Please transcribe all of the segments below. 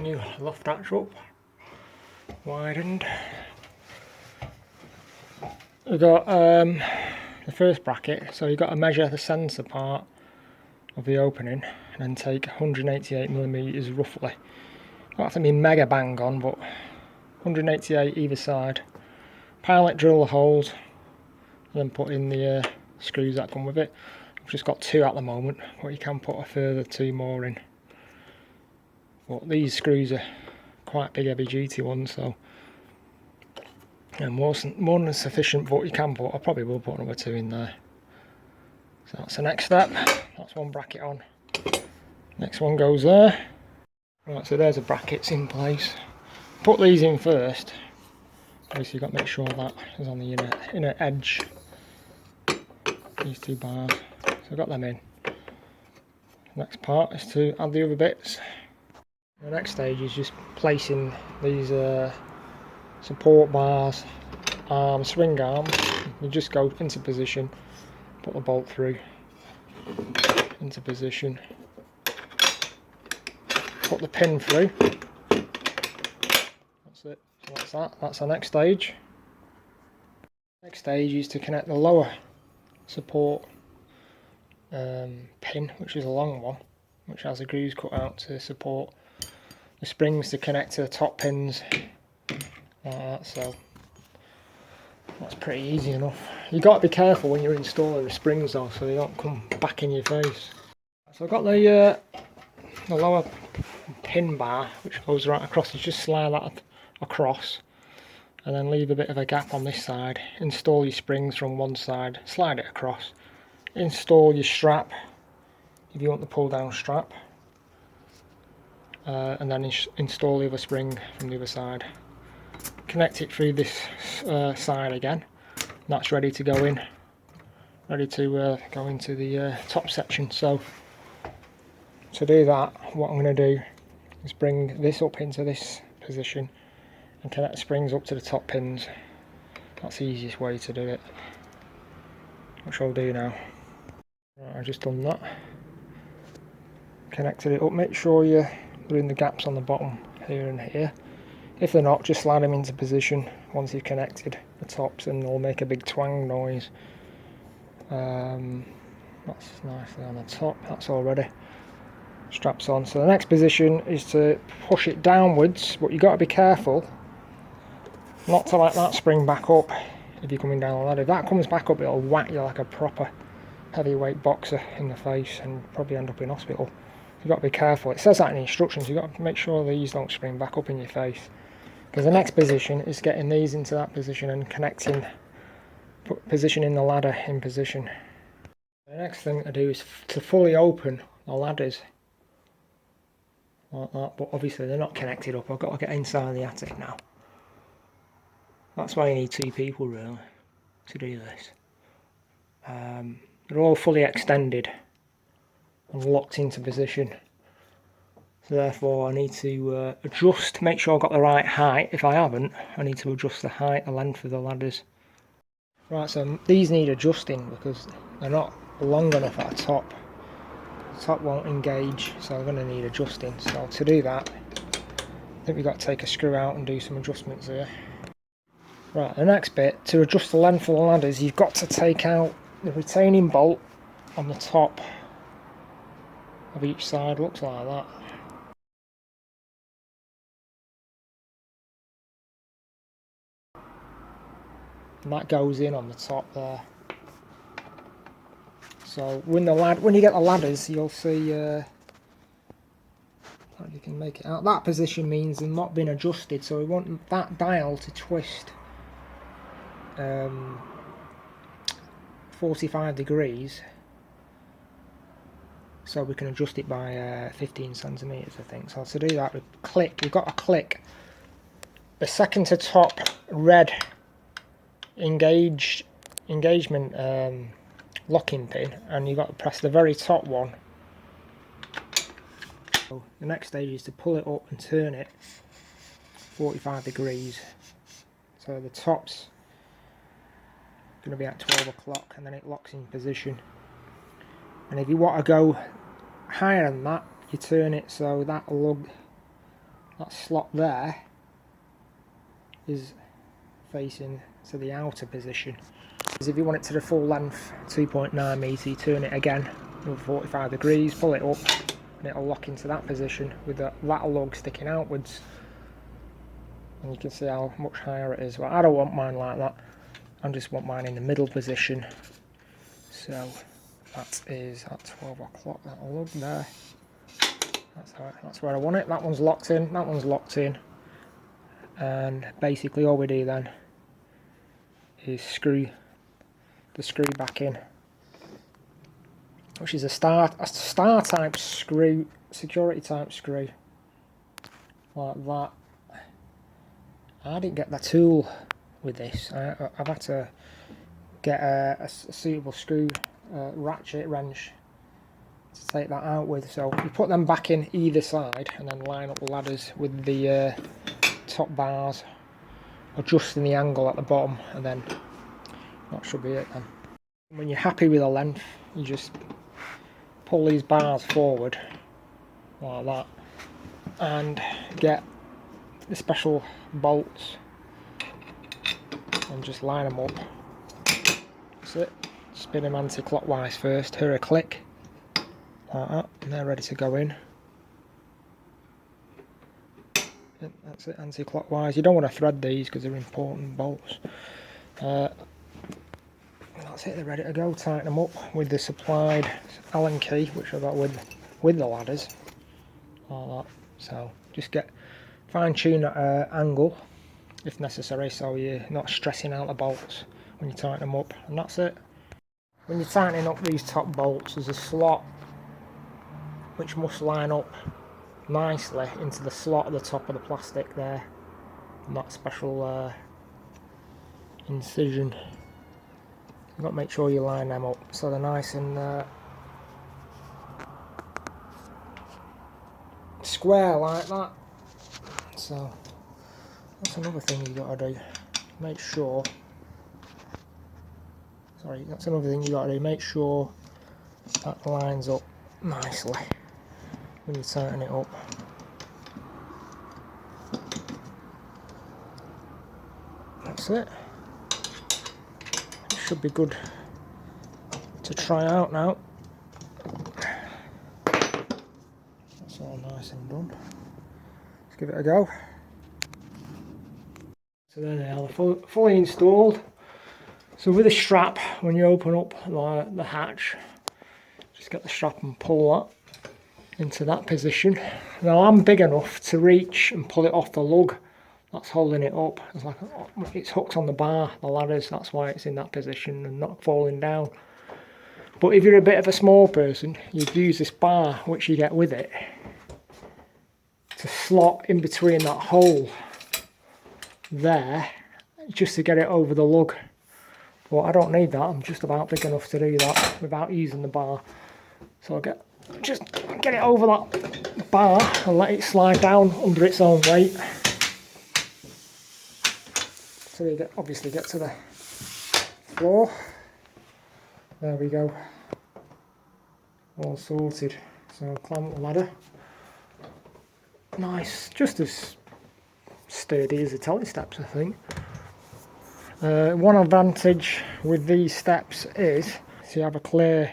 New loft arch up, widened. We've got the first bracket, so you've got to measure the centre part of the opening and then take 188mm roughly. Not have to be mega bang on, but 188 either side. Pilot drill the holes and then put in the screws that come with it. I've just got 2 at the moment, but you can put a further 2 more in. But these screws are quite big heavy duty ones, so more than sufficient, but you can put, I probably will put another 2 in there. So that's the next step. That's one bracket on. Next one goes there. Right, so there's the brackets in place. Put these in first. Obviously you've got to make sure that is on the inner edge. These 2 bars. So I've got them in. Next part is to add the other bits. The next stage is just placing these support bars, swing arms. You just go into position, put the bolt through, into position, put the pin through. That's it. So that's that. That's the next stage. Next stage is to connect the lower support pin, which is a long one, which has the grooves cut out to support the springs to connect to the top pins like that. So that's pretty easy enough. You've got to be careful when you're installing the springs though, so they don't come back in your face. So I've got the lower pin bar which goes right across. You just slide that across and then leave a bit of a gap on this side. Install your springs from one side, slide it across, install your strap if you want the pull down strap. And then install the other spring from the other side. Connect it through this side again. That's ready to go in. Ready to go into the top section. So to do that, what I'm going to do is bring this up into this position and connect the springs up to the top pins. That's the easiest way to do it, which I'll do now. Right, I've just done that. Connected it up. Make sure you're in the gaps on the bottom here and here. If they're not, just slide them into position once you've connected the tops and they'll make a big twang noise. That's nicely on the top. That's all ready. Straps on. So the next position is to push it downwards, but you've got to be careful not to let that spring back up if you're coming down the ladder. If that comes back up, it'll whack you like a proper heavyweight boxer in the face and probably end up in hospital. You've got to be careful. It says that in the instructions. You've got to make sure these don't spring back up in your face. Because the next position is getting these into that position and connecting, positioning the ladder in position. The next thing to do is to fully open the ladders. Like that, but obviously they're not connected up. I've got to get inside the attic now. That's why you need 2 people really to do this. They're all fully extended and locked into position, so therefore I need to adjust, make sure I've got the right height. If I haven't, I need to adjust the height, the length of the ladders. Right, so these need adjusting because they're not long enough at the top. The top won't engage, so I'm going to need adjusting. So to do that, I think we've got to take a screw out and do some adjustments here. Right, the next bit, to adjust the length of the ladders, you've got to take out the retaining bolt on the top of each side. Looks like that. And that goes in on the top there. So when you get the ladders, you'll see you can make it out. That position means they're not been adjusted, so we want that dial to twist 45 degrees. So we can adjust it by 15 centimeters, I think. So to do that, we've got to click the second to top red engagement locking pin, and you've got to press the very top one. So the next stage is to pull it up and turn it 45 degrees. So the top's going to be at 12 o'clock and then it locks in position. And if you want to go higher than that, you turn it so that lug that slot there is facing to the outer position. If you want it to the full length, 2.9 m, you turn it again with 45 degrees, pull it up, and it'll lock into that position with that lug sticking outwards. And you can see how much higher it is. Well, I don't want mine like that. I just want mine in the middle position. So that is at 12 o'clock, that lug there. That's where I want it. That one's locked in, that one's locked in. And basically all we do then is screw the screw back in, which is a star type screw, security type screw, like that. I didn't get the tool with this. I've had to get a suitable screw ratchet wrench to take that out with. So you put them back in either side and then line up the ladders with the top bars, adjusting the angle at the bottom, and then that should be it then. When you're happy with the length, you just pull these bars forward like that and get the special bolts and just line them up. That's it. Spin them anti-clockwise first, hear a click like that, and they're ready to go in. Yep, that's it, anti-clockwise. You don't want to thread these because they're important bolts. That's it, they're ready to go. Tighten them up with the supplied Allen key, which I got with the ladders, like that. So just fine tune that angle if necessary, so you're not stressing out the bolts when you tighten them up, and that's it. When you're tightening up these top bolts, there's a slot which must line up nicely into the slot at the top of the plastic there, and that special incision. You've got to make sure you line them up so they're nice and square like that. So that's another thing you got to do. Make sure. Sorry, that's another thing you got to do. Make sure that lines up nicely when you tighten it up. That's it. It should be good to try out now. That's all nice and done. Let's give it a go. So there they are, fully installed. So with a strap, when you open up the hatch, just get the strap and pull that into that position. Now I'm big enough to reach and pull it off the lug that's holding it up. It's hooked on the bar, the ladders, that's why it's in that position and not falling down. But if you're a bit of a small person, you'd use this bar, which you get with it, to slot in between that hole there, just to get it over the lug. But I don't need that, I'm just about big enough to do that without using the bar. So I'll just get it over that bar and let it slide down under its own weight. So you obviously get to the floor. There we go. All sorted. So climb up the ladder. Nice, just as sturdy as the TELESTEPS, I think. One advantage with these steps is you have a clear,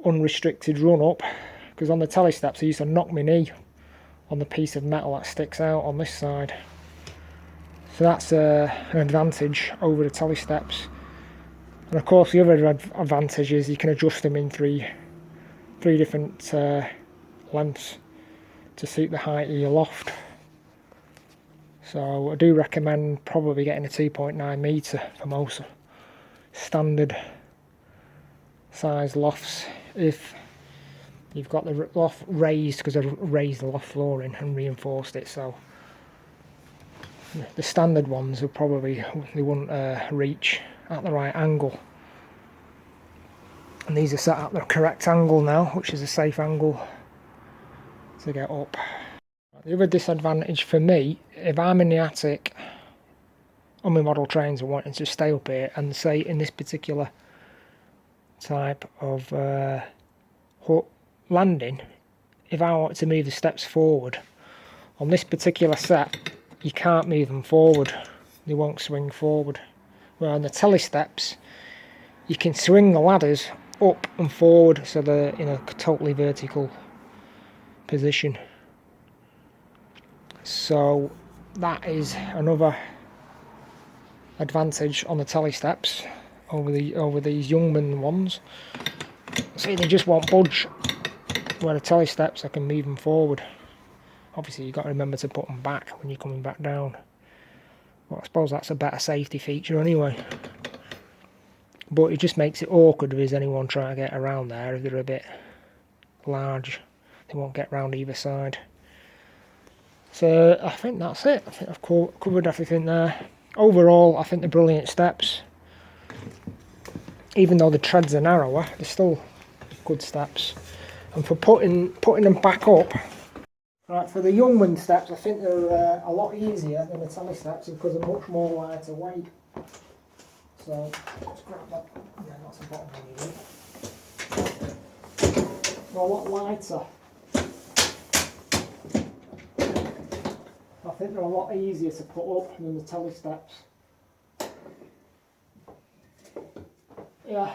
unrestricted run up, because on the TELESTEPS I used to knock my knee on the piece of metal that sticks out on this side. So that's an advantage over the TELESTEPS. And of course the other advantage is you can adjust them in three different lengths to suit the height of your loft. So I do recommend probably getting a 2.9 m for most standard size lofts if you've got the loft raised, because I've raised the loft flooring and reinforced it. So the standard ones will probably, they wouldn't reach at the right angle, and these are set at the correct angle now, which is a safe angle to get up. The other disadvantage for me, if I'm in the attic on my model trains and wanting to stay up here, and say in this particular type of landing, if I want to move the steps forward, On this particular set, you can't move them forward. They won't swing forward. Where on the TELESTEPS, you can swing the ladders up and forward so they're in a totally vertical position. So that is another advantage on the TELESTEPS over these Youngman ones. See, they just won't budge. Where the TELESTEPS, I can move them forward. Obviously, you've got to remember to put them back when you're coming back down. Well, I suppose that's a better safety feature anyway. But it just makes it awkward if there's anyone trying to get around there. If they're a bit large, they won't get round either side. So I think that's it. I think I've covered everything there. Overall, I think they're brilliant steps. Even though the treads are narrower, they're still good steps. And for putting them back up, right, for the Youngman steps, I think they're a lot easier than the TELESTEPS because they're much more lighter weight. So let's grab that. Yeah, that's the bottom one. They're a lot lighter. I think they're a lot easier to put up than the TELESTEPS. Yeah.